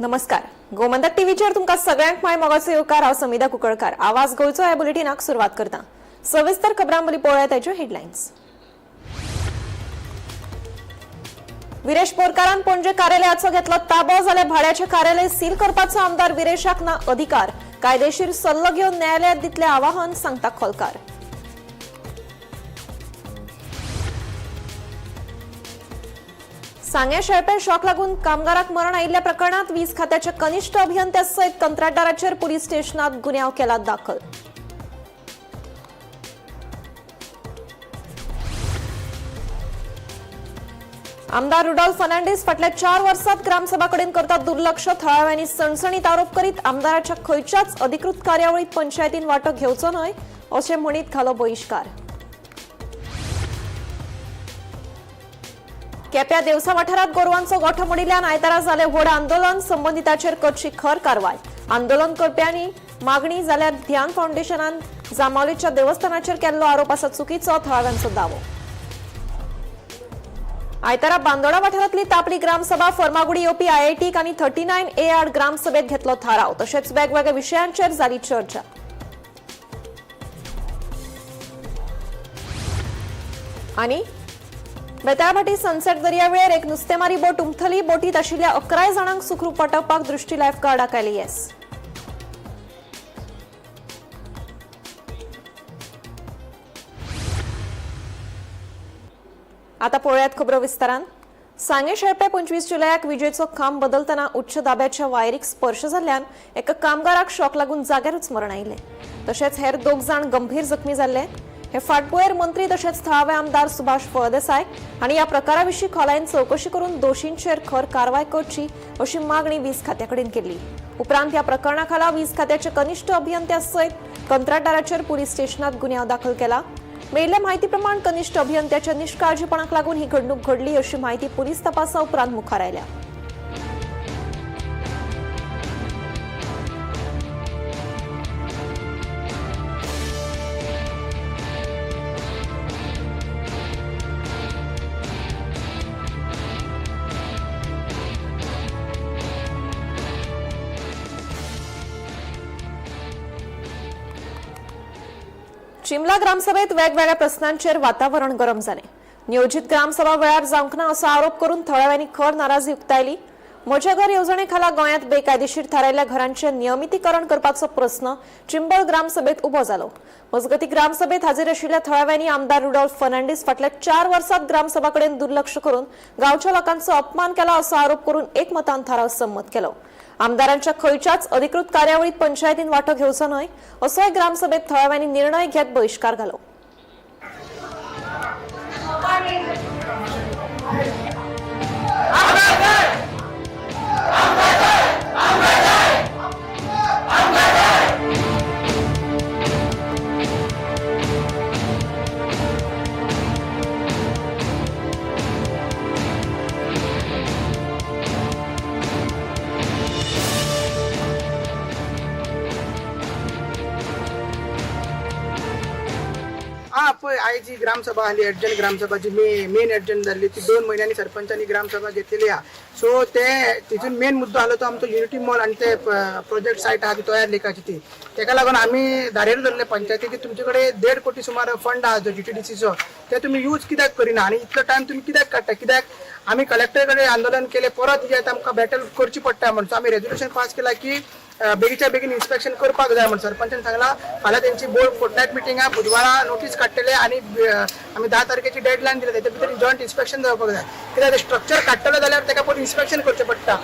नमस्कार. गोमंतक टीव्हीचेर तुमकां सगळ्यांक माय मोगाचो येवकार. हांव समिधा कुंकळकार. आवाज गोंयचो ह्या बुलेटिनाक सुरवात करता. सविस्तर खबरां मदीं पळोवया ताच्यो हेडलायन्स. विरेश बोरकारान पणजे कार्यालयाचो घेतलो ताबो जाल्यार भाड्याचें कार्यालय सील करपाचो आमदार विरेशाक ना अधिकार. कायदेशीर सल्लो घेवन न्यायालयात दितले आवाहन, सांगता खोलकार. सांग्या शेळपे शॉक लागून कामगाराक मरण आयिल्ल्या प्रकरणात वीज खात्याच्या कनिष्ठ अभियंत्या सयत कंत्राटदाराचेर पुलीस स्टेशनात गुन्यांव केला दाखल. आमदार रुडॉल्फ फर्नांडीस फाटल्या 4 वर्सात ग्रामसभा कडेन करता दुर्लक्ष. थळाव्यांनी सणसणीत आरोप करीत आमदाराच्या खंयच्याच अधिकृत कार्यावळीत पंचायतीन वांटो घेवचो न्हय अशें म्हणीत घालो बहिष्कार. केप्या देवसा वाठारात गोरवांचो गोठो मोडिल्ल्यान आयतारा जालें व्हड आंदोलन. संबंधितांचेर करची खर कारवाय. आंदोलन करप्यांनी मागणी जाल्यार ध्यान फाउंडेशनान जांबावलीच्या देवस्थानाचेर केल्लो आरोप आसा चुकीचो, थळाव्यांचो दावो. आयतारा बांदोडा वाठारांतली तापली ग्रामसभा. फर्मागुडी येवपी IIT आनी 39A आड ग्रामसभेत घेतलो थाराव. तशेंच वेगवेगळ्या विशयांचेर जाली चर्चा. आनी बेताळभाटी सनसेट दर्यावेळेर एक नुस्तेमारी बोट उमथली. बोटीत आशिल्ल्या 11 जाणांक सुखरूप पाठवपाक दृष्टी लायफगार्डाक आयली येस. आता पळयात खबरो विस्तारान. सांगे शेळपे 25 जुलयाक विजेचो खांब बदलतना उच्च दाब्याच्या वायरीक स्पर्श जाल्ल्यान एका कामगाराक शॉक लागून जाग्यारूच मरण आयिल्लें. तशेंच हेर 2 जाण गंभीर जखमी जाल्ले. हे फाटभुंयेर मंत्री तशेंच थळावे आमदार सुभाष फळदेसाय हांणी ह्या प्रकाराविशीं खोलायेन चवकशी करून दोशींचेर खर कारवाय करची अशी मागणी वीज खात्याकडेन केली. उपरांत ह्या प्रकरणा खाला वीज खात्याचे कनिष्ठ अभियंत्या सयत कंत्राटदाराचेर पुलीस स्टेशनात गुन्यांव दाखल केला. मेळिल्ल्या म्हायती प्रमाण कनिष्ठ अभियंत्याच्या निश्काळजीपणाक लागून ही घडणूक घडली अशी माहिती पुलीस तपासा उपरांत मुखार आयल्या. चिमला ग्रामसभेत वेगवेगळ्या प्रश्नांचेर वातावरण गरम जालें. नियोजित ग्रामसभा वेळार जावंक ना असो आरोप करून थळाव्यांनी खर नाराजी उक्तायली. म्हज्या घर येवजणे खाला गोंयांत बेकायदेशीर थारायल्ल्या घरांचें नियमितीकरण करपाचो प्रस्न चिंबळ ग्रामसभेत उबो जालो. मजगती ग्रामसभेत हाजीर आशिल्ल्या थळाव्यांनी आमदार रुडॉल्फ फर्नांडीस फाटल्या 4 वर्सात ग्रामसभा कडेन दुर्लक्ष करून गांवच्या लोकांचो अपमान केला असो आरोप करून एकमतान थाराव संमत केलो. आमदारांच्या खंयच्याच अधिकृत कार्यावळीत पंचायतीन वांटो घेवचो न्हय असोय ग्रामसभेत थळाव्यांनी निर्णय घेत बहिष्कार घालो. पळय आयज जी ग्रामसभा आली एडजन ग्रामसभा जी मेन एडजन जाल्ली ती 2 महिन्यांनी सरपंचांनी ग्रामसभा घेतलेली आहा. सो ते तितून मेन मुद्दो आलो तो आमचो युनिटी मॉल आणि ते प्रोजेक्ट सायट आहा ती तयार लेखाची ती तेका लागून आमी दारेर धरले पंचायतीची तुमचे कडेन 1.5 कोटी सुमार फंड आहा जो GTDCचो ते तुम्ही यूज कित्याक करिना आणि इतलो टायम तुम्ही कित्याक काडटा. कित्याक आमी कलेक्टर कडेन आंदोलन केले परत येत आमकां बॅटल करची पडटा म्हणून आमी रेजोल्युशन पास केला की बेगीच्या बेगीन इन्स्पेक्शन करपाक जाय म्हणून सरपंचान सांगला. फाल्यां त्यांची बोर्ड फोर्टनायट मिटींग आहा, बुधवारा नोटीस काडटले आणि आमी 10 तारखेची डेडलायन दिली. तेच्या भितर जॉयंट इन्स्पेक्शन जावपाक जाय. कित्याक स्ट्रक्चर काडटलो जाल्यार तेका पयलीं इन्स्पेक्शन करचें पडटा.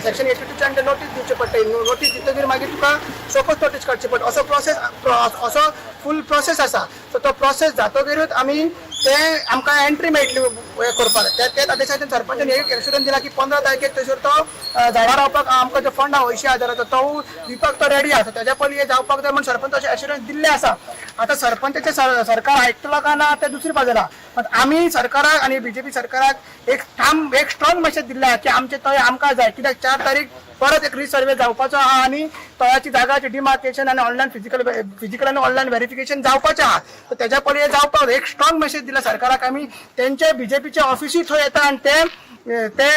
सेक्शन 82 च्यान नोटीस दिवचें पडटा. नोटीस दितकीर मागीर तुका सोपोज नोटीस काडची पडटा. असो फूल प्रोसेस आसा. सो तो प्रोसेस जातकीरूच आमी ते आमकां एंट्री मेळटली हे करपाक. त्याच आदेशाचेर सरपंचान एक एश्युरन्स दिला की 15 तारखेक थंयसर तो झाडां रावपाक आमकां जो फंड आहा 80,000 तो दिवपाक तो रेडी आसा. तेज्या पयलीं हे जावपाक जाय म्हणून सरपंचाचे एश्युरन्स दिल्ले आसा. आता सरपंचाचे सरकार आयकतलो काय ना ते दुसरी बाजू आहा. आमी सरकाराक आणि BJP सरकाराक एक स्ट्रॉंग मेसेज दिला की आमचे तळय आमकां जाय. कित्याक 4 तारीख परत एक रिसर्वे जावपाचो आहा आणि तळ्याची जागाची डिमार्केशन आणि ऑनलाईन फिजिकल आणि ऑनलाईन व्हेरिफिकेशन जावपाचें आहा. तर त्याच्या पयलीं जावपाक एक स्ट्रॉंग मेसेज दिला सरकाराक आमी तेंचे BJPचे ऑफिसूय थंय येता आणि ते ते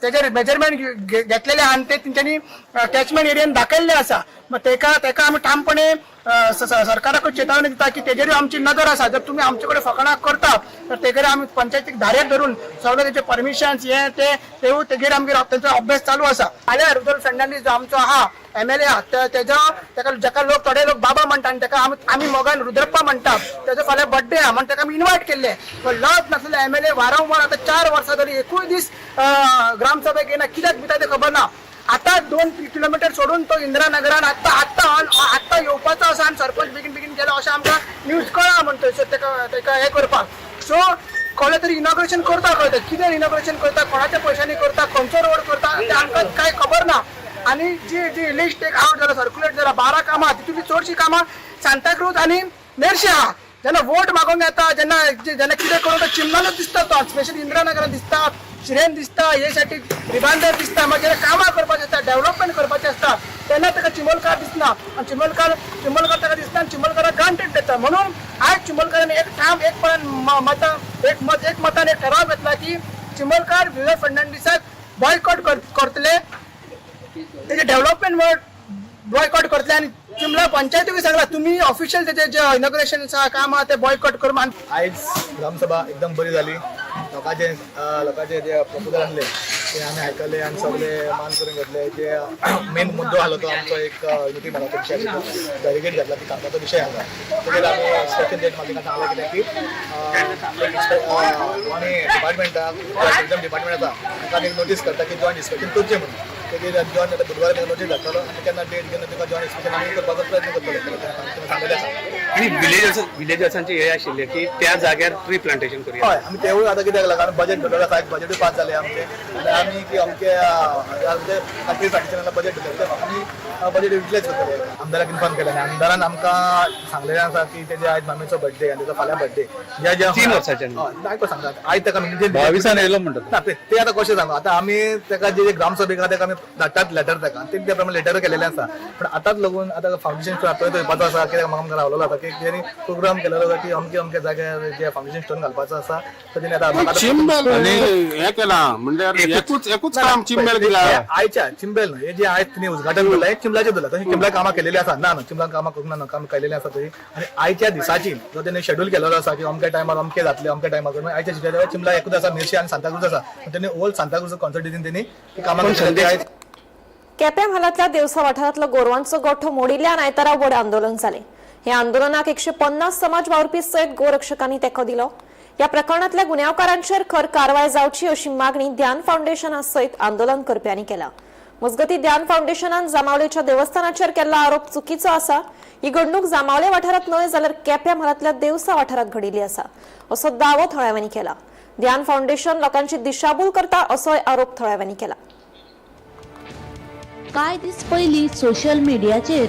त्याचे मेजरमेंट घेतलेले आणि ते त्यांच्यानी कॅचमेंट एरियान दाखयल्ले आसा. मग तेका आम्ही ठामपणे सरकाराक चेतावणी दिता की तेजेर आमची नजर आसा. जर तुम्ही आमचे कडेन फकाणां करता तर तेजेर आमी पंचायतीक धारेर धरून सगळे तेचे परमिशन्स हे तेजेर आमगे त्यांचो अभ्यास चालू आसा. फाल्यां रुद्र फर्नांडीस जो आमचो आहा MLA आहा जेका लोक थोडे लोक बाबा म्हणटा आनी तेका आमी मोगान रुद्रप्पा म्हणटा. तेजो फाल्यां बर्थडे आहा म्हणून तेका आमी इन्वायट केल्ले. पण लज नासलेले MLA वारंवार आता 4 वर्सां जाली एकूय दीस ग्रामसभेक येना. कित्याक भिता ते खबर ना. आता 2 किलोमीटर सोडून तो इंदिरानगरान आत्ता येवपाचो आसा आनी सरपंच बेगीन गेलो अशें आमकां न्यूज कळ्ळा म्हणटोय. सो तेका हे करपाक सो कोणे तरी इनॉग्रेशन करता कळटा. कितें इनॉग्रेशन करता, कोणाच्या पयशांनी करता, खंयचो रोड करता ते आमकां कांय खबर ना. आणि जी लिस्ट एक आउट जाला, सर्क्युलेट जाला 12 कामां, तितूंतली चडशीं कामां सांताक्रूज आनी मेर्शे आहा. जेन्ना वोट मागोंक येता जेन्ना कितें करून तो चिमणानूच दिसता. तो स्पेशली इंदिरानगरान दिसता, शिरेन दिसता, हे साठी रिबांदर दिसता. मागीर कामां करपाचें आसता, डेव्हलपमेंट करपाचें आसता तेन्ना ताका चिमोलकार दिसना. आनी चिमोलकार ताका दिसता आनी चिमोलकाराक ग्रांटेड देता. म्हणून आयज चिमोलकारान एक मतान एक ठराव घेतला की चिमोलकार विजय फर्नांडिसाक बॉयकॉट करतले, तेजे डेव्हलपमेंट बॉयकॉट करतले. आनी चिमला पंचायतीक सांगला तुम्ही ऑफिशियल तेजे जे इनॉग्रेशन काम आहा ते बॉयकॉट करून. आयज ग्रामसभा एकदम बरी जाली. लोकांचे जे प्रपोजल आणले ते आम्ही ऐकले आणि सगळे मान करून घेतले. जे मेन मुद्दो आलो तो आमचो एक युनिटी मनाचो विषय बॅरिकेड घातला ती कामाचो विषय आला. तेजेर आमी स्पेशल डेट मागितला सांगले कितें की आनी डिपार्टमेंटाक टुरिझम डिपार्टमेंट आसा ताका एक नोटीस करता की जॉयंट इन्स्पेक्शन करचें म्हणून. तेजेर जॉयंट आता बुधवार नोटीस धाडटलो आनी केन्ना डेट घेवन तुका जॉयंट इन्स्पेक्शन आमी करपाचो प्रयत्न करतलो सांगलेलें आसा. आणि विलेजर्सांचे हे आशिल्ले की त्या जाग्यार ट्री प्लांटेशन करूया. हय आमी तेवूय आतां कित्याक लागून आमी बजेट धरलेलो आसा. बजेटूय पास जालें आमचें आनी आमी की अमके ट्री प्लांटेशनाक बजेट धरलें आमी बजेट युटिलायज करतले. आमदाराक इन्फॉर्म केलें आनी आमदारान आमकां सांगलेलें आसा की तेजे आयज मामेचो बर्थडे आनी तेजो फाल्यां बर्थडे ज्या 3 वर्साच्यान नायको सांगता आयज ताका म्हणजे 22 येयलो म्हणटा ते आतां कशें सांगू. आतां आमी ताका जे ग्रामसभेक आहा ताका आमी धाडटात लेटर ताका ते प्रमाणे लेटर केलेलें आसा. पण आतांच लागून आतां फावंडेशन स्टोन पळय येवपाचो आसा. कित्याक म्हाका रावलेलो आसा की तेणी प्रोग्राम केलेलो आसा की अमके जाग्यार जे फावंडेशन स्टोन घालपाचो आसा तर तेणी आतां चिंबेल हे केला म्हणजे एकूच काम चिंबेल दिला. आयच्या चिंबेल न्हू हे जे आयज तिने उद्घाटन केलं हे चिंबलाचें दिला. तशी चिंबला कामां केलेली आसा ना चिंबला कामां करूंक ना काम केलेली आसा तरी. आनी आयच्या दिसाची जो तेणे शेड्यूल केलेलो आसा की अमके टायमार अमके जातले अमके टायमार आयच्या दिसाच्या चिंबला एकूच आसा मेर्शे आनी सांताक्रूज आसा. तेणी ओल सांताक्रूज कॉन्स्टिट्युन्सीन तेणी कामां केली. आयज केप्यां म्हालांतल्या देवसा वाठारांतलो गोरवांचो गोठो मोडिल्ल्यान आयतारा व्हड आंदोलन जालें. हे आंदोलनाक 150 समाज वावुरपी सयत गोरक्षकांनी तेंको दिलो. ह्या प्रकरणांतल्या गुन्यांवकारांचेर खर कारवाय जावची अशी मागणी ध्यान फावंडेशना सयत आंदोलन करप्यांनी केला. मजगती ध्यान फावंडेशनान जामावलेच्या देवस्थानाचेर केल्लो आरोप चुकीचो आसा. ही घडणूक जामावले वाठारांत न्हय जाल्यार केप्यां म्हालांतल्या देवसा वाठारांत घडिल्ली आसा असो दावो थळाव्यांनी केला. ध्यान फावंडेशन लोकांची दिशाभूल करता असोय आरोप थळाव्यांनी केला. कांय दीस पयलीं सोशल मिडियाचेर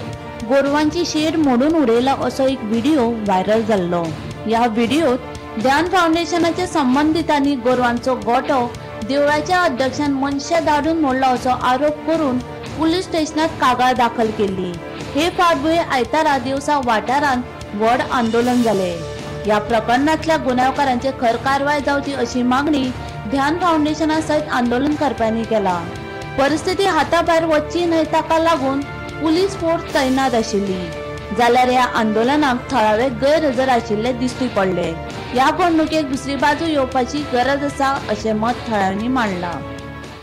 गोरवांची शेड मोडून उडयला असो एक व्हिडिओ व्हायरल जाल्लो. ह्या व्हिडिओत ध्यान फावंडेशनाच्या संबंधितांनी गोरवांचो गोठो देवळाच्या अध्यक्षान मनशा धाडून मोडलो असो आरोप करून पुलीस स्टेशनात कागाळ दाखल केली. हे फाटभुंयेर आयतारा दिवसा वाठारांत व्हड आंदोलन जाले. ह्या प्रकरणांतल्या गुन्यांवकारांचे खर कारवाय जावची अशी मागणी ध्यान फावंडेशना सयत आंदोलन करप्यांनी केला. परिस्थिती हाताभायर वचची न्हय ताका लागून पुलीस फोर्स तैनात आशिल्ली जाल्यार ह्या आंदोलनाक थळावे गैरहजर आशिल्ले दिश्टी पडले. ह्या घडणुकेक दुसरी बाजू येवपाची गरज आसा अशें मत थळाव्यांनी मांडलां.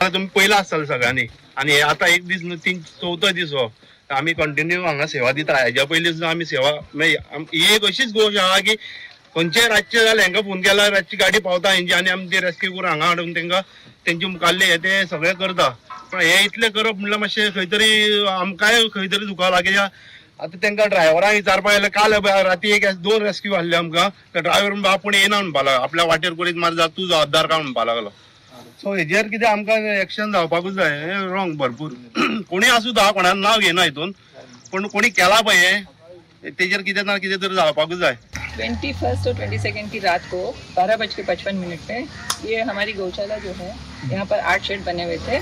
तुम्ही पहिला आसतलो सगळ्यांनी आणि आता एक दीस न्हू चवथो दीस हो आम्ही कंटिन्यू हांगा सेवा दिता. हेज्या पयलीं सुद्दां आमी सेवा ही एक अशीच गोशाळा की खंयचेय रातचे जाल्यार हांकां फोन केला रातची गाडी पावता हेंची आनी आमी ते रेस्क्यू करून हांगा हाडून तांकां तेंचे मुखाल्ले हे ते सगळे करता. पण हे इतले करप म्हणल्यार मातशें खंय तरी आमकांय खंय तरी दुखां कित्याक आता तांकां ड्रायव्हरांक विचारपा गेल्यार काल राती एक 2 रेस्क्यू आहले आमकां. ड्रायव्हर म्हणपा आपूण येना म्हणपा लागलो. आपल्या वाटेर करीत मार जा तूं जबाबदार काय म्हणपा लागलो. सो हेजेर कितें आमकां एक्शन जावपाकूच जाय. हे रॉंग भरपूर कोणी आसूं दा कोणान नांव घेना हितून पण कोणी केला पळय हे तेजेर कितें ना कितें तरी जावपाकूच जाय. 21 और 22 की रात को 12:55 पे ये हमारी गौशाला जो है यहाँ पर 8 शेड बने हुए थे.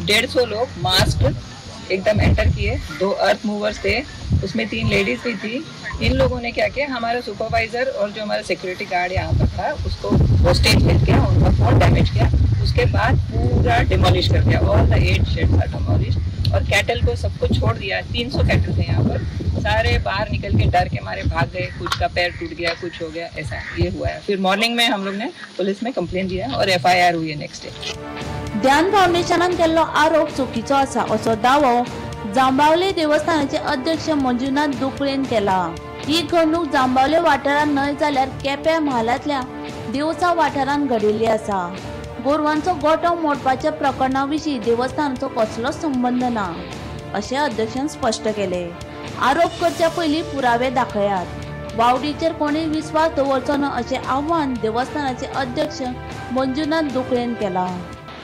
150 लोग मास्क एकदम एंटर किए. 2 अर्थ मूवर्स थे, उसमें 3 लेडीज भी थी. इन लोगों ने क्या किया, हमारा सुपरवाइजर और जो हमारा सिक्योरिटी गार्ड यहाँ पर था उसको होस्टेज मिल गया, उनका फोन डैमेज किया. उसके बाद पूरा डिमोलिश कर दिया, all the 8 sheds are demolish, और कैटल को सबको छोड़ दिया। 300 कैटल थे यहाँ पर, सारे बाहर निकल के डर के मारे भाग गए, कुछ का पैर टूट गया, कुछ हो गया, ऐसा ये हुआ है। फिर मॉर्निंग में हम लोग ने पुलिस में कंप्लेंट दिया और FIR हुई है नेक्स्ट डे। ध्यान फाउंडेशनान केल्लो आरोप चुकीचो आसा असो दावो जांबावले देवस्थानाचे अध्यक्ष मंजुनाथ दुकळेन केला। ही घडणूक जांबावले वाठारात न्हय जाल्यार केप्यां म्हालांतल्या देवसा वाठारांत घडिल्ली आसा। गोरवांचो गोठो मोडपाच्या प्रकरणा विशीं देवस्थानाचो कसलोच संबंद ना अशें अध्यक्षान स्पश्ट केले। आरोप करच्या पयलीं पुरावे दाखयात, वावडीचेर कोणी विस्वास दवरचो ना अशें आव्हान देवस्थानाचे अध्यक्ष मंजुनाथ दुकळेन केला।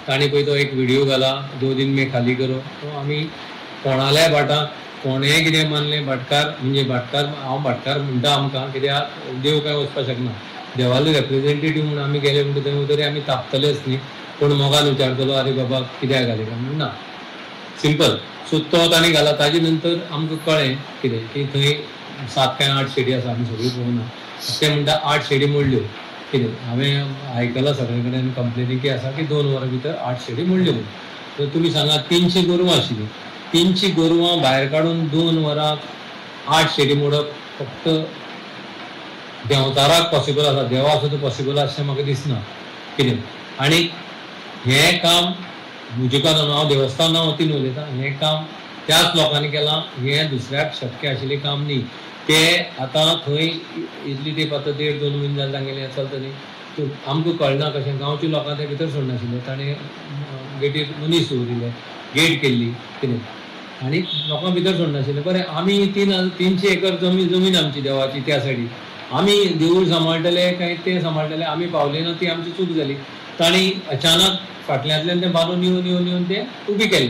ताणी पळय तो एक व्हिडिओ घाला 2 दिन में खाली करो, तो आमी कोणाल्याय भाटाक कोणेय कितें मानलें, भाटकार म्हणजे भाटकार, हांव भाटकार म्हणटा आमकां, कित्याक देव काय वचपाक शकना, देवाले रिप्रेझेंटेटिव्ह म्हणून आमी गेले म्हणटा थंय तरी आमी तापतलेच न्ही, कोण मोगान विचारतलो अरे बाबा कित्याक घाली काय म्हणून ना, सिंपल। सो तो ताणी घाला, ताजे नंतर आमकां कळ्ळें कितें की थंय 7 काय 8 शेडी आसा, आमी सगळी पळोवना, ते म्हणटा 8 शेडी मोडल्यो कितें, हांवें आयकलां सगळे कडेन कंप्लेनीकी आसा की 2 वरां भितर 8 शेडी मोडल्यो म्हणून। तर तुमी सांगा 300 गोरवां आशिल्लीं, 300 गोरवां भायर काडून 2 वरांक 8 शेडी मोडप फक्त देंवचाराक पॉसिबल आसा, देवा सुद्दां पॉसिबल अशें म्हाका दिसना कितें। आनी हें काम मुजेकार हांव देवस्थाना वतीन उलयतां, हें काम त्याच लोकांनी केलां, हें दुसऱ्याक शक्य आशिल्लें काम न्ही। ते आतां थंय इतली तेंप आतां 1.5-2 म्हयने जाले तांगेलें चलतलीं, आमकां कळना कशें, गांवच्या लोकांक ते भितर सोडनाशिल्ले, ताणें गेटीर मनीस दवरिल्ले, गेट केल्ली कितें, आनी लोकां भितर सोडनाशिल्ले। बरें, आमी 300 एकर जमीन आमची देवाची त्या सायडीक, आमी देवूळ सांबाळटले काय ते सांबाळटले, आमी पावले ना, ती आमची चूक जाली। ताणी अचानक फाटल्यांतल्यान ते बांदून येवन ते उबी केली,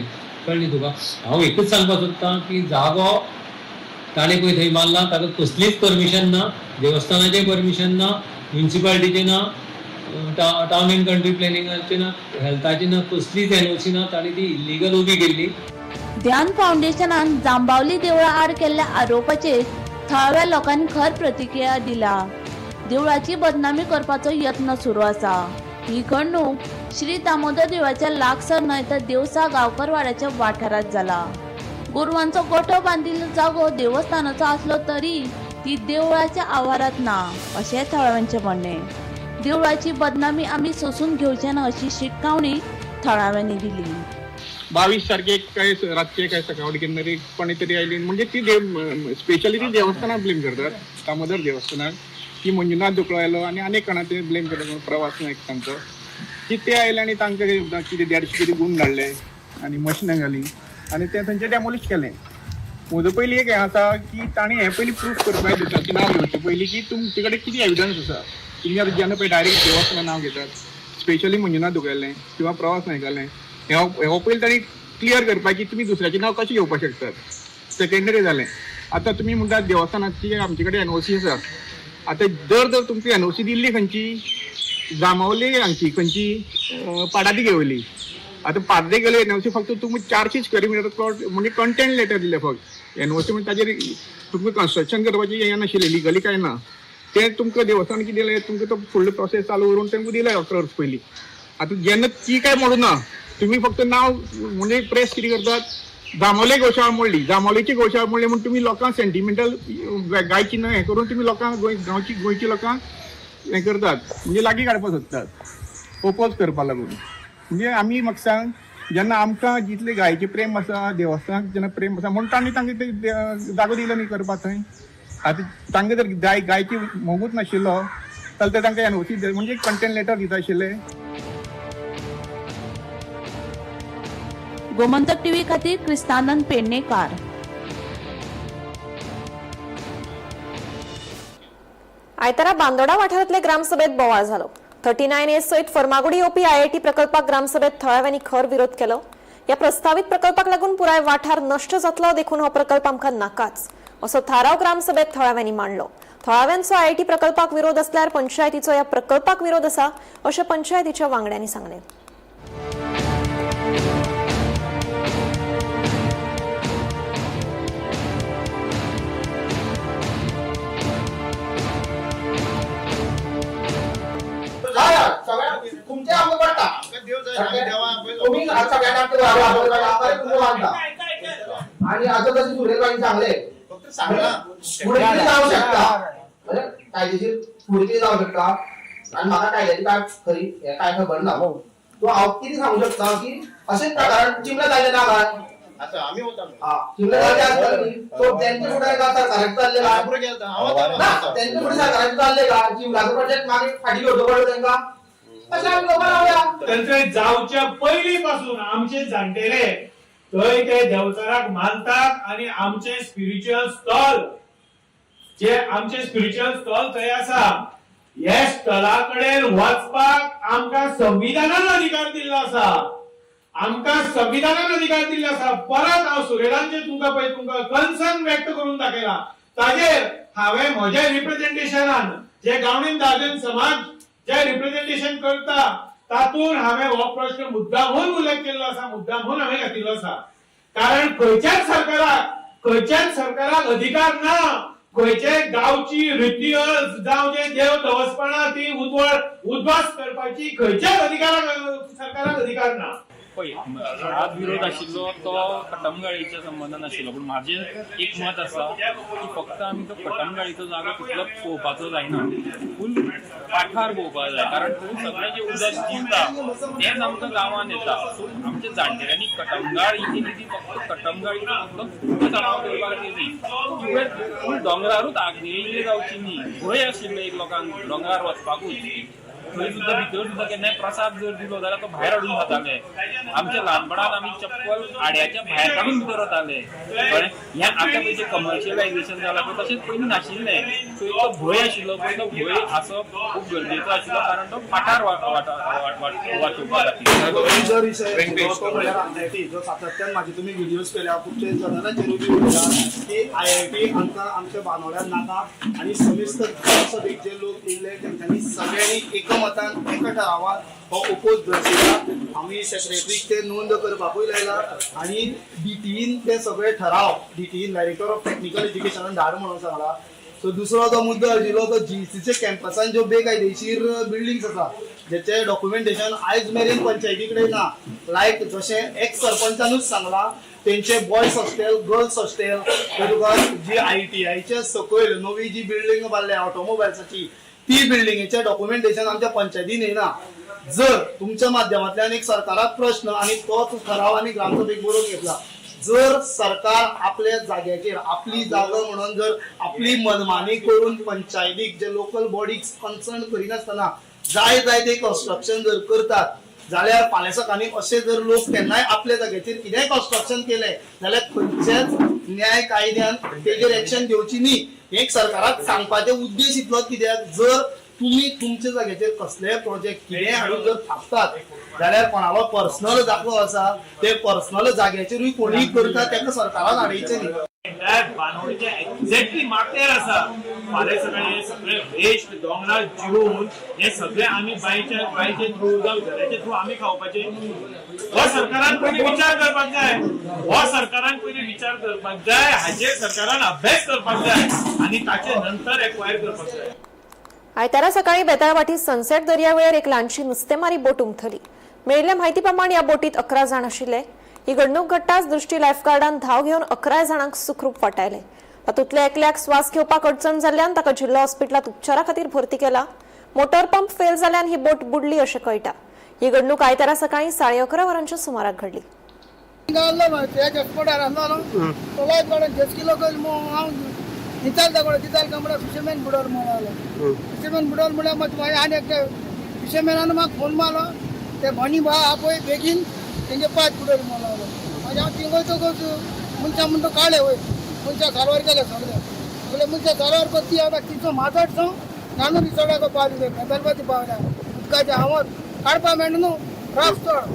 कळ्ळें तुका। हांव एकूच सांगपाक सोदतां की जागो ताणें पळय थंय बांदला, ताका कसलीच परमिशन ना, देवस्थानाचें परमिशन ना, म्युनिसिपालिटीचें ना, टावन एंड कंट्री प्लॅनिंगाचें ना, हेल्थाचें ना, कसलीच NOC ना, ताणी ती इल्लीगल उबी केल्ली। ध्यान फाउंडेशनान जांबावली देवळा आड केल्ल्या आरोपाचेर थळाव्या लोकांनी खर प्रतिक्रिया दिला। देवळाची बदनामी करपाचो यत्न सुरू आसा। ही घडणूक श्री दामोदर देवळाच्या लागसार न्हय तर देवसा गांवकर वाड्याच्या वाठारात जाला। गोरवांचो गोठो बांदिल्लो जागो देवस्थानाचो आसलो तरी ती देवळाच्या आवारात ना अशें थळाव्यांचें म्हणणें। देवळाची बदनामी आमी सोसून घेवचें ना अशी शिटकावणी थळाव्यांनी दिली। 22 तारखेक काय रातचे काय सकाळी किन्नरी कोणी तरी आयली, म्हणजे ती स्पेशली ती देवस्थानाक ब्लेम करतात, दामोदर देवस्थानाक, की मंजुनाथ दुकळो आयलो आनी अनेक कोणा ते ब्लेम करतात, प्रवास नायक तांचो, की ते आयले आनी तांकां कितें 150 कितें गुण धाडले आनी मशिनां घाली आनी ते थंयचे डॅमोलिश केलें। म्हजो पयलीं एक हें आसा की ताणें हें पयलीं प्रूफ करपाक दिता की नांव घेवचें पयलीं की तुमचे कडेन कितें एविडन्स आसा। तुमी आतां जेन्ना पळय डायरेक्ट देवस्थानां नांव घेतात, स्पेशली मंजुनाथ दुकळेलें किंवा प्रवास नायकालें, हे पयलीं ताणी क्लियर करपाक की तुमी दुसऱ्याचें नांव कशें घेवपाक शकतात। सेकेंडरी जालें। आतां तुमी म्हणटात देवस्थानाची आमचे कडेन NOC आसा, आतां जर तुमची NOC दिल्ली खंयची, जांबावले हांगची खंयची, पाडाती गेवली, आतां पार्दे गेले NOC फक्त तुमी 400 स्क्वेअर मिटर म्हणजे कंटेंट लेटर दिले फक्त। NOC म्हणजे ताजेर तुमकां कन्स्ट्रक्शन करपाचें हें नाशिल्लें, लिगली काय ना, ते तुमकां देवस्थान कितें दिलें, तुमकां तो फुडलो प्रोसेस चालू करून तेंकां दिलें अकर्स पयलीं। आतां जेन्ना ती काय मोडूं ना, तुम्ही फक्त नाव म्हणजे प्रेस कितें करतात, जांबावले गोशाळा मोडली, जांबावलेची गोशाळा मोडली म्हणून तुम्ही लोकांक सेंटिमेंटल गायची न हें करून तुम्ही लोकांक गोंयची लोकांक हें करतात, म्हणजे लागीं काडपाक सोदतात ओपोज करपा लागून। म्हणजे आमी म्हाका सांग, जेन्ना आमकां जितले गायचे प्रेम आसा, देवस्थानाक जेन्ना प्रेम आसा म्हणून तांणी तांकां जागो दिलो न्ही करपाक थंय। आतां तांकां जर गायची मोगूच नाशिल्लो जाल्यार ते तांकां NOC म्हणजे कंटेंट लेटर दिता आशिल्ले। गोमंतक टीव्ही खातीर क्रिस्तानंद पेडणेकार। आयतारा बांदोडा वाठारांतले ग्रामसभेत बोवाळ जालो। 39A सयत फर्मागुडी येवपी IIT प्रकल्पाक ग्रामसभेत थळाव्यांनी खर विरोध केलो। ह्या प्रस्तावित प्रकल्पाक लागून पुराय वाठार नष्ट जातलो देखून हो प्रकल्प आमकां नाकाच असो थाराव ग्रामसभेत थळाव्यांनी मांडलो। थळाव्यांचो IIT प्रकल्पाक विरोध असल्यार पंचायतीचो ह्या प्रकल्पाक विरोध आसा अशें पंचायतीच्या वांगड्यांनी सांगलें। तुमचे आमकां पडटा देव तुम्ही सगळ्यांना आणि आता तसे सुरेश चांगले पुढे जाऊ शकता कायदेशीर पुढे जाऊ शकता आणि मला कायद्याची काय खरी काय खबर ना तो हांव किती सांगू शकता की असेच प्रकार चिमला जायले ना काय चिमला जायले असतात न्ही तो त्यांचे कुठे का सरकारात चालले का त्यांचे कुठे सरकारात चालले का चिमलाचा प्रोजेक्ट मागे फाटी होतो पडलो त्यांना अशा आम्ही लोक राहूया त्यांचे जावच्या पहिलीपासून आमचे जाणटेले थंय ते देवचाराक मानतात आणि आमचे स्पिरिच्युअल स्टॉल थंय आसा ह्या स्थळा कडेन वचपाक आमकां संविधानान अधिकार दिल्लो आसा परत हांव सुरेलांचे तुमकां कन्सर्न व्यक्त करून दाखयला ताजेर हांवें म्हज्या रिप्रेझेंटेशनान जे गावणीन दादन समाज जे रिप्रेझेंटेशन करता तातून हांवें हो प्रश्न मुद्दामून उल्लेख केल्लो आसा मुद्दामून हांवें घातिल्लो आसा कारण खंयच्याच सरकाराक अधिकार ना खंयचे गांवची रिच्युअल्स जावं जे देव धवसपणां ती उद्ध्वस्त करपाची खंयच्याच सरकाराक अधिकार ना हात विरोध आशिल्लो तो कटमगाळीच्या संबंधान आशिल्लो पण माझे एक मत आसा की फक्त आमी तो कटमगाळीचो जागो तितलो पळोवपाचो जायना फुल पाठार पळोवपाक जाय कारण थंय सगळें जे उदक जिरता तेच आमकां गांवांत येता सो आमच्या जाणटेल्यांनी कटमगाळ ही केली ती फक्त कटमगाळीचो फक्त तणाव करपाक केली फुल दोंगरारूच आग्नेय जावची न्ही भंय आशिल्लो एक लोकांक दोंगरार वचपाकूच थंय सुद्दां भितर सुद्दां केन्नाय प्रसाद जर दिलो जाल्यार तो भायर हाडून खाताले आमच्या ल्हानपणांत आमी चप्पल आड्याच्या भायर काडून भितर वताले कळ्ळें हें आतां पयलीं कमर्शियलायझेशन जालां पळय तशेंच पयलीं नाशिल्लें सो एक तो भंय आशिल्लो पण तो भंय आसप खूब गरजेचो आशिल्लो कारण तो पाठार वाचोवपा खातीर जो सातत्यान म्हाजे तुमी व्हिडियोज केल्या खुबशे जर्नलाचेर रिव्यू केला की IIT हांकां आमच्या बांदोड्यान नाका आनी समिस्तर सभेक जे लोक येयले तेंच्यांनी सगळ्यांनी एकमतान एका ठरावान हो ओपोज दर्शयला आमी सेक्रेटरीक ते नोंद करपाकूय लायला आनी DTEन ते सगळे ठराव DTEन डायरेक्टर ऑफ टेक्निकल एज्युकेशनान धाड म्हणून सांगला सो दुसरो जो मुद्दो आशिल्लो तो GECचे कॅम्पसान ज्यो बेकायदेशीर बिल्डिंग्स आसा जेचे डॉक्युमेंटेशन आयज मेरेन पंचायती कडेन ना लायक जशें एक्स सरपंचानूच सांगला तेंचे बॉयज हॉस्टेल गर्ल्स हॉस्टेल तुका जी ITIच्या सकयल नवी जी बिल्डिंग बांदल्या ऑटोमोबायल्साची ती बिल्डिंगेचे डॉक्युमेंटेशन आमच्या पंचायतीन येना जर तुमच्या माध्यमांतल्यान एक सरकाराक प्रश्न आणि तोच ठराव आनी ग्रामसभेक बरोवन घेतला जर सरकार आपल्या जाग्याचेर आपली जागा म्हणून जर आपली मनमानी करून पंचायतीक जे लोकल बॉडीज कन्सर्न करिनासतना जाय ते कन्स्ट्रक्शन जर करतात जाल्यार फाल्यां सकाळी असे जर लोक केन्नाय आपल्या जाग्याचेर कितेंय कन्स्ट्रक्शन केले जाल्यार खंयच्याच न्याय कायद्यान तेजेर एक्शन घेवची न्ही एक सरकाराक सांगपाचे उद्देश इतलो कित्याक जर तुम्ही तुमच्या जाग्याचेर कसलेय प्रोजेक्ट कितेंय हाडून जर थापतात जाल्यार कोणालो पर्सनल जागो आसा ते पर्सनल जाग्याचेरूय कोणीय करता तेका सरकारान हाडयचें न्ही बांदोडीचे एक्झॅक्टली माथ्यार आसा फाल्यां सकाळी सगळे वेस्ट दोंगरार जिरून हे सगळे आमी बांयचे थ्रू जावं घराचे थ्रू आमी खावपाचे हो सरकारान पयलीं विचार करपाक जाय हाचेर सरकारान अभ्यास करपाक जाय आनी ताचे नंतर एक्वायर करपाक जाय आयतारा सकाळी बेताळवाटी सनसेट दर्यावेळेर एक ल्हानशी नुस्तेमारी बोट उमथली मेळिल्ल्या म्हायती प्रमाण या बोटीत 11 जाण आशिल्ले ही घडणूक घडटाच दृश्टी लायफगार्डान धाव घेवन 11 जाणांक सुखरूप वाटायले तातूंतल्या एकल्याक स्वास घेवपाक अडचण जाल्ल्यान ताका जिल्हा हॉस्पिटलात उपचारा खातीर भरती केला मोटर पंप फेल जाल्ल्यान ही बोट बुडली अशें कळटा ही घडणूक आयतारा सकाळी 11:30 वरांच्या सुमाराक घडली निचाल कमरा फिशरमॅन बुडोर म्हणलो फिशरमॅन बुडोर म्हणल्यार मागीर आनी एकटे फिशरमॅनान म्हाका फोन मारलो ते म्हणी बा आपय बेगीन तेंगे पांच बुडोर म्हणलो मागीर हांव थिंग मनशां म्हणटा काडले वय मनशां सारवार केले सगळे मनशां सारवार करती हांव 362 नानूर रिसोर्टाक पावले बेतालबाती पावल्या उदकाच्या हांवार काडपा मेळना न्हू ड्राफ्ट चड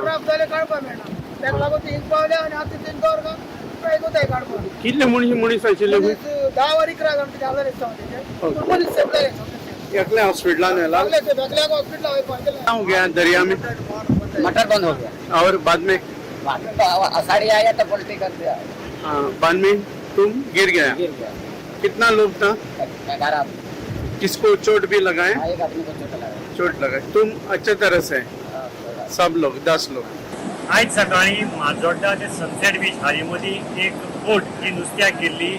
ड्राफ्ट जाल्यार काडपा मेळना ताका लागून ते हिंग पावले आनी आतां तेंचे दवर कितले मनीस आशिल्ले 10 वर 11 घंटे जाले दिसता मनीस सेफ जाले एकले हॉस्पिटलान नेला हॉस्पिटल हो गया दरिया में मटर बंद हो गया और बाद में आषाढ़ी आया तो पलटी कर दिया बाद में तुम गिर गया कितना लोग था 11 किसको चोट भी लगाए एक आदमी को चोट लगा चोट लगाए तुम अच्छे तरह से सब लोग 10 लोग। आज सकाळी माजोड्डा ते सनसेट बीच हाजे मदीं एक बोट जी नुस्त्याक गेल्ली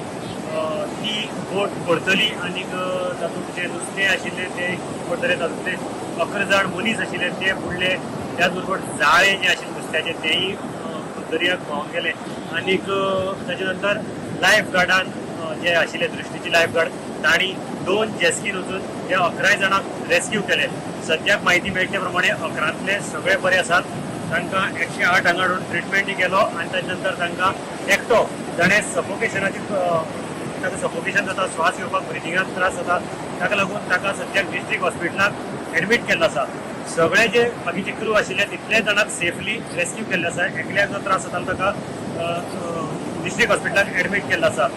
ती बोट पडतली आनी तातूंत जे नुस्तें आशिल्लें ते पडटले तातूंतले 11 जाण मनीस आशिल्ले ते बुडले। त्याच बरोबर जाळे जे आशिल्ले नुस्त्याचे तेय दर्याक व्हांवन गेले आनीक ताचे नंतर लायफ गार्डान जे आशिल्ले दृश्टीचे लायफ गार्ड तांणी 2 जेस्कीन वचून त्या 11 जाणांक रेस्क्यू केले। सद्याक म्हायती मेळटे प्रमाणे 11तले सगळे बरे आसात। तांकां 108 हांगा हाडून ट्रिटमेंट केलो आनी ताचे नंतर तांकां एकटो जाणें सफोकेशनाची ताका सफोकेशन जाता, श्वास घेवपाक ब्रिथिंगाक त्रास जाता, ताका लागून ताका सद्याक डिस्ट्रिक्ट हॉस्पिटलाक एडमीट केल्लो आसा। सगळे जे बाकीचे क्रू आशिल्ले तितले जाणांक सेफली रेस्क्यू केल्ले आसा। एकल्याक जो त्रास जातालो ताका डिस्ट्रिक्ट हॉस्पिटलाक एडमीट केल्लो आसा।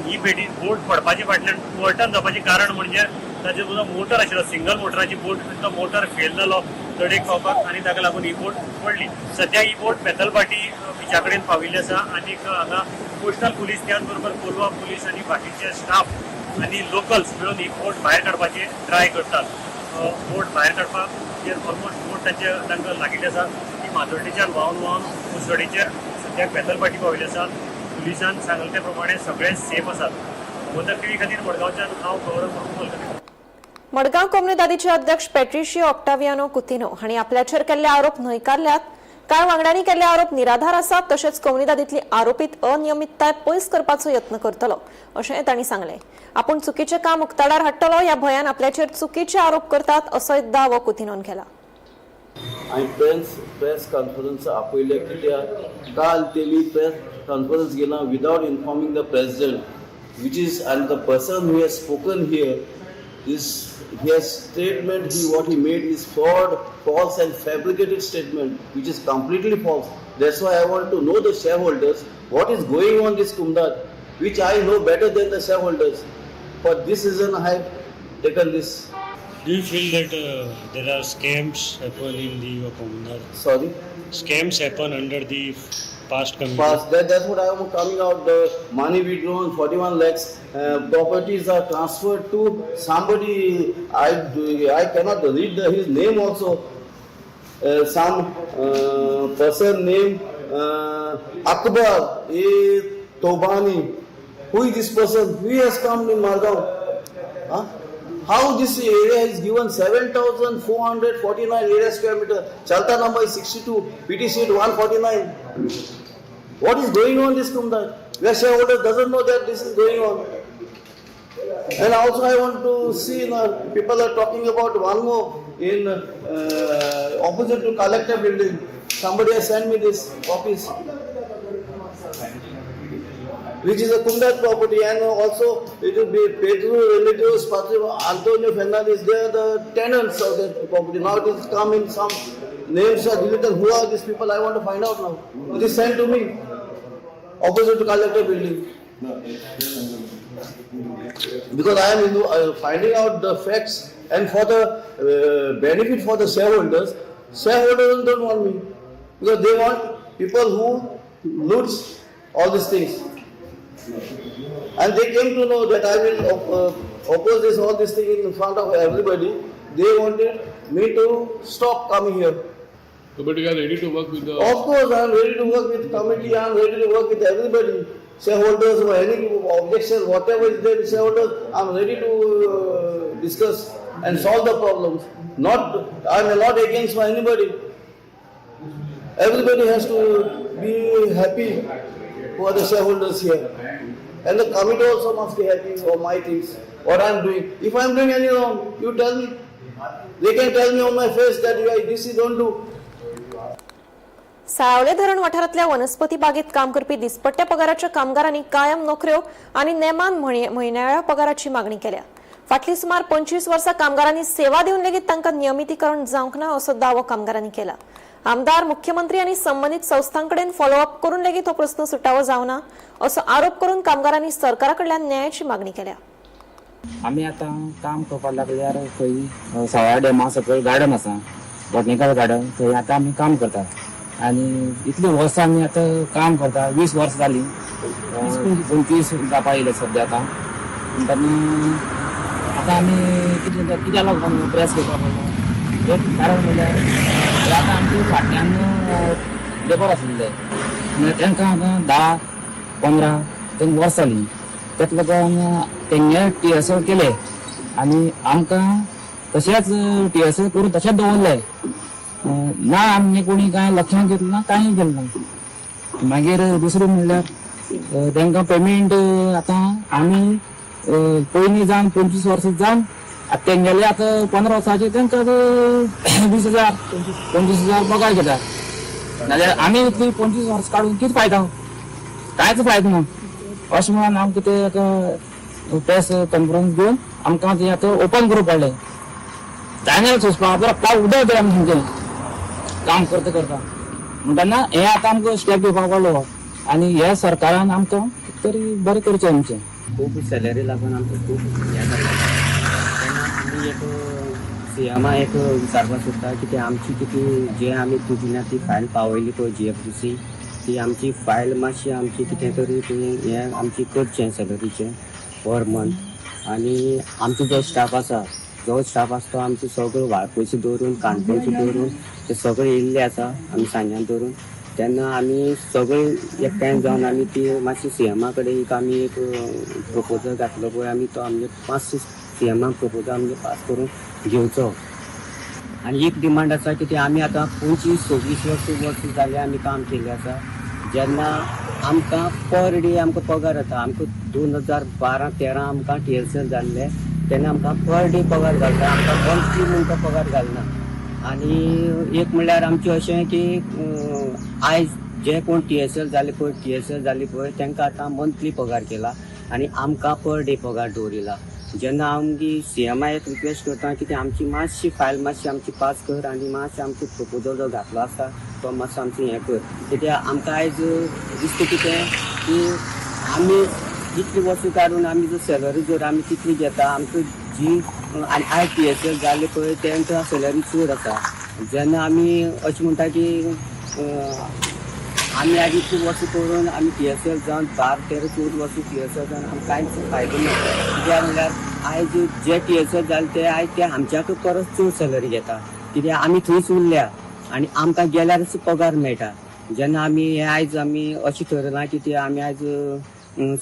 ही बोट पडपाचे फाटल्यान वर्टन जावपाचें कारण म्हणजे ताचो जो मोटर आशिल्लो सिंगल मोटराची बोट तो मोटर फेल जालो चडेक पावपाक आनी ताका लागून ही बोट पडली। सद्या ही बोट बेतलबाटी बिचा कडेन पाविल्ली आसा आनीक हांगा कोस्टल पुलीस त्याच बरोबर कोलवा पुलीस आनी बाकीचे स्टाफ आनी लोकल्स मेळून ही बोट भायर काडपाची ट्राय करतात। बोट भायर काडपाक ऑलमोस्ट बोट तांकां लागिल्ली आसा ती माजोड्डेच्यान व्हांवन कुसडीचेर सद्याक बेतलबाटी पाविल्ली आसा। पुलिसान सांगले ते प्रमाणे सगळे सेफ आसात। गोंदक टीव्ही खातीर मडगांवच्यान हांव गौरव करता। मडगांव कम्युनिदादीचे अध्यक्ष पेट्रिशियो ऑक्टावियानो कुतिनो हांणी आपल्याचेर केल्ले आरोप न्हयकारल्यात। कांय वांगड्यांनी केल्ले आरोप निराधार आसात तशेंच कम्युनिदादींतली आरोपीत अनियमितताय पयस करपाचो यत्न करतलो अशें तांणी सांगलें। आपूण चुकीचें काम उक्ताडार हाडटलो ह्या भंयान आपल्याचेर चुकीचे आरोप करतात असोय दावो कुतिनोन केला। प्रेस कॉन्फरन्स आपयले कित्याक काल तेमी प्रेस कॉन्फरन्स घेना without informing the president which is and the person who has spoken here is his statement what he made is fraud, false and fabricated statement which is completely false. That's why I want to know the shareholders what is going on this Kumdat which I know better than the shareholders. For this reason I have taken this. Do you feel that there are scams happen in the Kumdat? Sorry? Scams happen under the past committee? That's what I am coming out. The money withdrawn 41 lakhs properties are transferred to somebody. I cannot read his name also. Some person named Akbar A. Tobani. Who is this person? Who has come in Margaon? Huh? How this area is given 7,449 area square meter. Chalta number is 62. PT sheet 149. What is going on this Kumdat? Where shareholder doesn't know that this is going on. And also I want to see people are talking about one more in opposite to collector building. Somebody has sent me this office. Which is a Kumdat property, and also it will be Pedro relatives, Antonio Fernandez, they are the tenants of that property. Now it has come in some names are deleted. Who are these people? I want to find out now. It is sent to me, opposite to collector building. Because I am finding out the facts, and for the benefit for the shareholders don't want me. Because they want people who loots all these things. And they came to know that I will oppose all this thing in front of everybody. They wanted me to stop coming here. So, but you are ready to work with the... Of course, I am ready to work with committee. I am ready to work with everybody. Shareholders or any objection, whatever is there, shareholders, I am ready to discuss and solve the problems. I am not against anybody. Everybody has to be happy for the shareholders here. And the committee also must be happy for my things, what I am doing. If I am doing any wrong, you tell me. They can tell me on my face that this you don't do. सावळे धरण वाठारांतल्या वनस्पती बागेत काम करपी दिसपट्ट्या पगाराच्या कामगारांनी कायम नोकऱ्यो आणि नेमान म्हयन्याळ्या पगाराची मागणी केल्या। फाटली सुमार 25 वर्सां कामगारांनी सेवा दिवन लेगीत तांकां नियमितीकरण जावंक ना असो दावो कामगारांनी केला। आमदार, मुख्यमंत्री आणि संबंधित संस्थांकडेन फॉलोअप करून लेगीत हो प्रस्न सुटावो जावना असो आरोप करून कामगारांनी सरकाराकडल्यान न्यायाची मागणी केल्या। आम्ही आता काम करपाक लागल्यार खंय सावळ्या डॅमा सकयल गार्डन आसा, बॉटनिकल गार्डन, थंय आता आमी काम करता आणि इतली वर्सां आमी आता काम करता। 20 वर्सां जाली, 29 जावपा येयले सद्या आता आमी कित्याक लागून प्रेस करपाक लागलो एक कारण म्हणल्यार हे आतां आमचे फाटल्यान लेबर आशिल्ले तांकां आतां 10-15 वर्सां जालीं तेका लागून तेंगे TSL केले आनी आमकां तशेंच TSL करून तशेंच दवरले ना आमगे कोणी कांय लक्षांत घेतलें ना कांय केलें ना मागीर दुसरें म्हणल्यार तांकां पेमेंट आतां आमी पयलीं जावन 25 वर्सां जावन आतां तेंगेले आतां 15 वर्सांचे तांकां 20,000-25,000 पगार घेता नाजाल्यार आमी इतली 25 वर्सां काडून कितें फायदो कांयच फायदो ना अशें म्हणून हांव कितें प्रेस कॉन्फरन्स घेवन आमकां तें आतां ओपन करूंक पडलें चॅनल सोंसपाक पाव उदक दे आमी सामकें काम करता म्हणटना हें आतां आमकां स्टेप घेवपाक पडलो आनी हे सरकारान आमकां तरी बरें करचें आमचें खूब सॅलरी लागून आमकां खूब हें जाता तेन्ना आमी एक CMा एक विचारपाक सोदता की ते आमची कितें जे आमी तुजी ती फायल पावयली पळय GFDC ती आमची फायल मातशी आमची कितें तरी हें आमची करचें सॅलरीचें पर मंथ आनी आमचो जो स्टाफ आसा तो आमचे सगळे पयशे दवरून काणकोणचे दवरून ते सगळे येयल्ले आसा आमी सांजान दवरून तेन्ना आमी सगळे एकठांय जावन आमी ती मातशी CMा कडेन एक आमी एक प्रपोजल घातलो पळय आमी तो आमगे 5 CMाक प्रपोजल आमगे पास करून घेवचो आनी एक डिमांड आसा की ते आमी आतां 25-26 वर्सां जाले आमी काम केलें आसा जेन्ना आमकां पर डे आमकां पगार येता आमकां 2012-13 आमकां TSL जाल्ले तेन्ना आमकां पर डे पगार घालता आमकां मंथली म्हणटा पगार घालना आनी एक म्हणल्यार आमचें अशें की आयज जे कोण TSL जाली पळय तांकां आतां मंथली पगार केला आनी आमकां पर डे पगार दवरिला जेन्ना आमची CMा एक रिक्वेस्ट करता की आमची मातशी फायल मातशी आमची पास कर आनी मातशें आमचो प्रपोजल जो घातलो आसा तो मातसो आमचें हें कर कित्याक आमकां आयज दिसता कितें की आमी इतली वर्सां काडून आमी जर सॅलरी जर आमी कितली घेता आमकां जी आनी आयज TSL जाले पळय तांकां सॅलरी चड आसा जेन्ना आमी अशें म्हणटा की आमी आयज इतली वर्सां करून आमी TSL जावन 12-13-14 वर्सां TSL जावन आमकां कांयच फायदो ना कित्याक म्हणल्यार आयज जे TSL जाले ते आयज ते आमच्याकूय परस चड सॅलरी घेता कित्याक आमी थंयच उरल्या आनी आमकां गेल्यारच पगार मेळटा जेन्ना आमी हे आयज आमी अशें ठरयलां की ते आमी आयज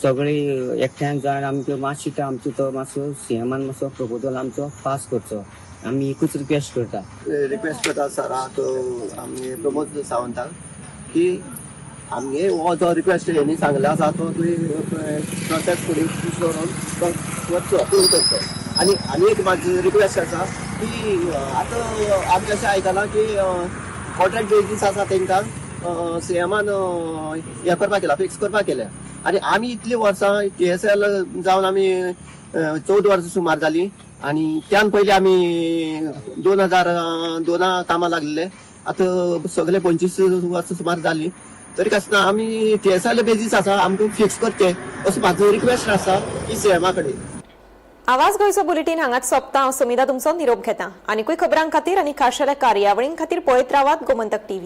सगळे एकठांय जावन आमकां मातशी आमचो तो मातसो CMान मातसो प्रपोजल आमचो पास करचो आमी एकूच रिक्वेस्ट करता सराक आमी प्रमोद सावंताक की आमगे हो जो रिक्वेस्ट हेणी सांगला आसा तो प्रोसेस करून तो वचचो अप्रूव करचो आनी एक म्हाजी रिक्वेस्ट आसा की आतां आमी अशें आयकलां की कॉन्ट्रॅक्ट बेजीस आसा तांकां CMान हें करपाक केला फिक्स करपाक केल्या आनी आमी इतलीं वर्सां TSL जावन आमी 14 वर्सां सुमार जालीं आनी त्यान पयलीं आमी 2002 कामां लागलेले आतां सगळे 25 वर्सां सुमार जालीं तरी आसतना आमी TSL बेजीस आसा आमकां फिक्स करचें असो म्हाजो रिक्वेस्ट आसा की CMा कडेन आवाज गोंयचो बुलेटीन हांगाच सोंपता हांव समिधा तुमचो निरोप घेता आनीकूय खबरां खातीर आनी खाशेल्या कार्यावळीं खातीर पळयत रावात गोमंतक TV.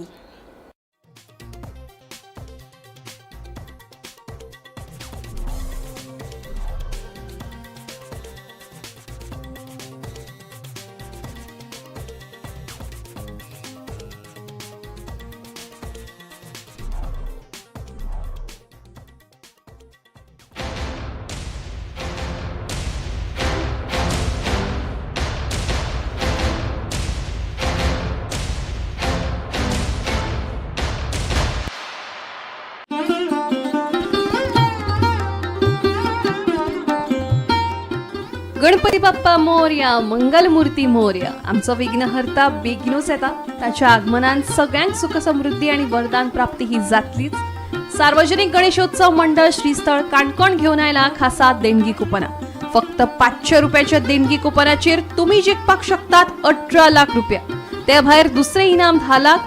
गणपती बाप्पा मोरया, मंगलमूर्ती मोरया. आमचो विघ्नहर्ता बेगीनूच येता. ताच्या आगमनान सगळ्यांक सुख समृद्धी आणि वरदान प्राप्ती ही जातलीच. सार्वजनिक गणेशोत्सव मंडळ श्रीस्थळ काणकोण घेऊन आयला खासा देणगी कुपनां. फक्त 500 रुपयाच्या देणगी कुपनाचेर तुम्ही जिखपाक शकतात 18 लाख रुपया. त्या भायर दुसरे इनाम 10 लाख,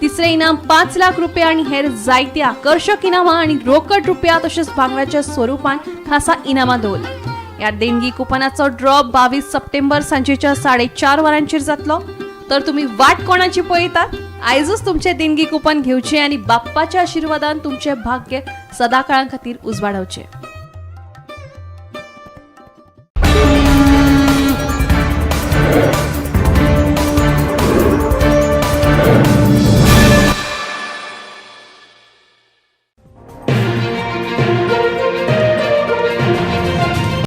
तिसरे इनाम 5 लाख रुपया आणि हेर जायती आकर्षक इनामां आणि रोकड रुपया तसेच भांगराच्या स्वरूपान खासा इनामां दवरल्या. या देणगी कुपनाचो ड्रॉ 22 सप्टेंबर सांजेच्या 4:30 वरांचेर जातलो. तर तुम्ही वाट कोणाची पळयतात? आयजूच तुमचे देणगी कुपन घेवचे आणि बाप्पाच्या आशीर्वादान तुमचे भाग्य सदाकाळा खातीर उजवाडवचे.